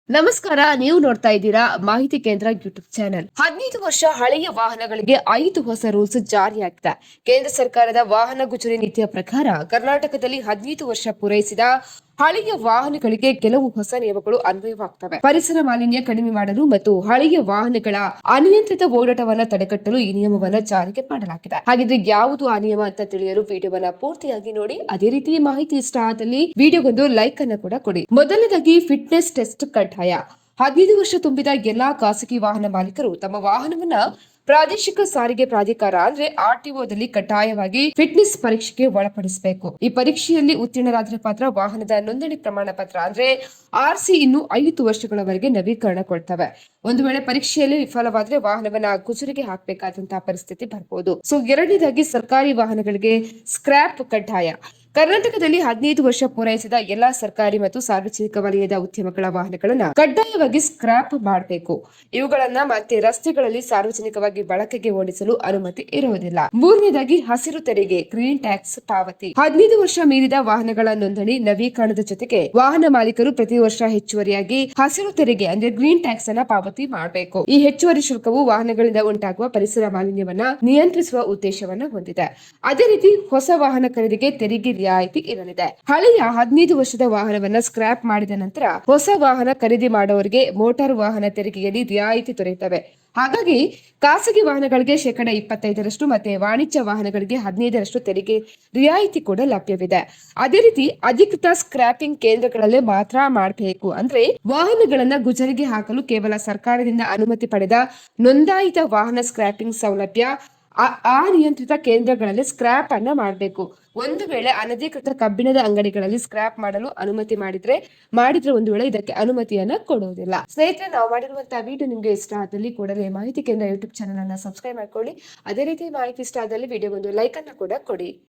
ನಮಸ್ಕಾರ. ನೀವು ನೋಡ್ತಾ ಇದ್ದೀರಾ ಮಾಹಿತಿ ಕೇಂದ್ರ ಯೂಟ್ಯೂಬ್ ಚಾನೆಲ್. 15 ವರ್ಷ ಹಳೆಯ ವಾಹನಗಳಿಗೆ 5 ಹೊಸ ರೂಲ್ಸ್ ಜಾರಿಯಾಗಿದೆ. ಕೇಂದ್ರ ಸರ್ಕಾರದ ವಾಹನ ಗುಜರಿ ನೀತಿಯ ಪ್ರಕಾರ ಕರ್ನಾಟಕದಲ್ಲಿ 15 ವರ್ಷ ಪೂರೈಸಿದ ಹಳೆಯ ವಾಹನಗಳಿಗೆ ಕೆಲವು ಹೊಸ ನಿಯಮಗಳು ಅನ್ವಯವಾಗ್ತವೆ. ಪರಿಸರ ಮಾಲಿನ್ಯ ಕಡಿಮೆ ಮಾಡಲು ಮತ್ತು ಹಳೆಯ ವಾಹನಗಳ ಅನಿಯಂತ್ರಿತ ಓಡಾಟವನ್ನು ತಡೆಗಟ್ಟಲು ಈ ನಿಯಮವನ್ನು ಜಾರಿಗೆ ಮಾಡಲಾಗಿದೆ. ಹಾಗಿದ್ರೆ ಯಾವುದು ಆ ನಿಯಮ ಅಂತ ತಿಳಿಯಲು ವಿಡಿಯೋವನ್ನ ಪೂರ್ತಿಯಾಗಿ ನೋಡಿ. ಅದೇ ರೀತಿ ಮಾಹಿತಿ ಇಷ್ಟ ಆದಲ್ಲಿ ವಿಡಿಯೋಗೊಂದು ಲೈಕ್ ಅನ್ನು ಕೂಡ ಕೊಡಿ. ಮೊದಲನೇದಾಗಿ ಫಿಟ್ನೆಸ್ ಟೆಸ್ಟ್ ಕಡ್ಡಾಯ. 15 ವರ್ಷ ತುಂಬಿದ ಎಲ್ಲಾ ಖಾಸಗಿ ವಾಹನ ಮಾಲೀಕರು ತಮ್ಮ ವಾಹನವನ್ನ ಪ್ರಾದೇಶಿಕ ಸಾರಿಗೆ ಪ್ರಾಧಿಕಾರ ಅಂದ್ರೆ ಆರ್ಟಿಒದಲ್ಲಿ ಕಡ್ಡಾಯವಾಗಿ ಫಿಟ್ನೆಸ್ ಪರೀಕ್ಷೆಗೆ ಒಳಪಡಿಸಬೇಕು. ಈ ಪರೀಕ್ಷೆಯಲ್ಲಿ ಉತ್ತೀರ್ಣರಾದರೆ ಮಾತ್ರ ವಾಹನದ ನೋಂದಣಿ ಪ್ರಮಾಣ ಪತ್ರ ಅಂದ್ರೆ ಆರ್ಸಿ ಇನ್ನು 5 ವರ್ಷಗಳವರೆಗೆ ನವೀಕರಣಗೊಳ್ತವೆ. ಒಂದು ವೇಳೆ ಪರೀಕ್ಷೆಯಲ್ಲಿ ವಿಫಲವಾದ್ರೆ ವಾಹನವನ್ನ ಗುಜರಿಗೆ ಹಾಕಬೇಕಾದಂತಹ ಪರಿಸ್ಥಿತಿ ಬರಬಹುದು. ಎರಡನೇದಾಗಿ ಸರ್ಕಾರಿ ವಾಹನಗಳಿಗೆ ಸ್ಕ್ರಾಪ್ ಕಡ್ಡಾಯ. ಕರ್ನಾಟಕದಲ್ಲಿ 15 ವರ್ಷ ಪೂರೈಸಿದ ಎಲ್ಲಾ ಸರ್ಕಾರಿ ಮತ್ತು ಸಾರ್ವಜನಿಕ ವಲಯದ ಉದ್ಯಮಗಳ ವಾಹನಗಳನ್ನ ಕಡ್ಡಾಯವಾಗಿ ಸ್ಕ್ರಾಪ್ ಮಾಡಬೇಕು. ಇವುಗಳನ್ನ ಮತ್ತೆ ರಸ್ತೆಗಳಲ್ಲಿ ಸಾರ್ವಜನಿಕವಾಗಿ ಬಳಕೆಗೆ ಓಡಿಸಲು ಅನುಮತಿ ಇರುವುದಿಲ್ಲ. ಮೂರನೇದಾಗಿ ಹಸಿರು ತೆರಿಗೆ ಗ್ರೀನ್ ಟ್ಯಾಕ್ಸ್ ಪಾವತಿ. 15 ವರ್ಷ ಮೀರಿದ ವಾಹನಗಳ ನೋಂದಣಿ ನವೀಕರಣದ ಜೊತೆಗೆ ವಾಹನ ಮಾಲೀಕರು ಪ್ರತಿ ವರ್ಷ ಹೆಚ್ಚುವರಿಯಾಗಿ ಹಸಿರು ತೆರಿಗೆ ಅಂದ್ರೆ ಗ್ರೀನ್ ಟ್ಯಾಕ್ಸ್ ಅನ್ನ ಪಾವತಿ ಮಾಡಬೇಕು. ಈ ಹೆಚ್ಚುವರಿ ಶುಲ್ಕವು ವಾಹನಗಳಿಂದ ಉಂಟಾಗುವ ಪರಿಸರ ಮಾಲಿನ್ಯವನ್ನ ನಿಯಂತ್ರಿಸುವ ಉದ್ದೇಶವನ್ನ ಹೊಂದಿದೆ. ಅದೇ ರೀತಿ ಹೊಸ ವಾಹನ ಖರೀದಿಗೆ ತೆರಿಗೆ ರಿಯಾಯಿತಿ ಇರಲಿದೆ. ಹಳೆಯ 15 ವರ್ಷದ ವಾಹನವನ್ನ ಸ್ಕ್ರಾಪ್ ಮಾಡಿದ ನಂತರ ಹೊಸ ವಾಹನ ಖರೀದಿ ಮಾಡುವವರಿಗೆ ಮೋಟಾರ್ ವಾಹನ ತೆರಿಗೆಯಲ್ಲಿ ರಿಯಾಯಿತಿ ದೊರೆಯುತ್ತವೆ. ಹಾಗಾಗಿ ಖಾಸಗಿ ವಾಹನಗಳಿಗೆ 25% ಮತ್ತೆ ವಾಣಿಜ್ಯ ವಾಹನಗಳಿಗೆ 15% ತೆರಿಗೆ ರಿಯಾಯಿತಿ ಕೂಡ ಲಭ್ಯವಿದೆ. ಅದೇ ರೀತಿ ಅಧಿಕೃತ ಸ್ಕ್ರಾಪಿಂಗ್ ಕೇಂದ್ರಗಳಲ್ಲೇ ಮಾತ್ರ ಮಾಡಬೇಕು. ಅಂದ್ರೆ ವಾಹನಗಳನ್ನ ಗುಜರಿಗೆ ಹಾಕಲು ಕೇವಲ ಸರ್ಕಾರದಿಂದ ಅನುಮತಿ ಪಡೆದ ನೋಂದಾಯಿತ ವಾಹನ ಸ್ಕ್ರಾಪಿಂಗ್ ಸೌಲಭ್ಯ ಆ ನಿಯಂತ್ರಿತ ಕೇಂದ್ರಗಳಲ್ಲಿ ಸ್ಕ್ರಾಪ್ ಅನ್ನ ಮಾಡಬೇಕು. ಒಂದು ವೇಳೆ ಅನಧಿಕೃತ ಕಬ್ಬಿಣದ ಅಂಗಡಿಗಳಲ್ಲಿ ಸ್ಕ್ರಾಪ್ ಮಾಡಲು ಅನುಮತಿ ಮಾಡಿದ್ರೆ ಒಂದು ವೇಳೆ ಇದಕ್ಕೆ ಅನುಮತಿಯನ್ನ ಕೊಡುವುದಿಲ್ಲ. ಸ್ನೇಹಿತರೆ, ನಾವು ಮಾಡಿರುವಂತಹ ವಿಡಿಯೋ ನಿಮ್ಗೆ ಇಷ್ಟ ಆದಲ್ಲಿ ಕೂಡಲೇ ಮಾಹಿತಿ ಕೇಂದ್ರ ಯೂಟ್ಯೂಬ್ ಚಾನೆಲ್ ಅನ್ನ ಸಬ್ಸ್ಕ್ರೈಬ್ ಮಾಡ್ಕೊಳ್ಳಿ. ಅದೇ ರೀತಿ ಮಾಹಿತಿ ಇಷ್ಟ ಆದಲ್ಲಿ ವಿಡಿಯೋಗೊಂದು ಲೈಕ್ ಅನ್ನ ಕೂಡ ಕೊಡಿ.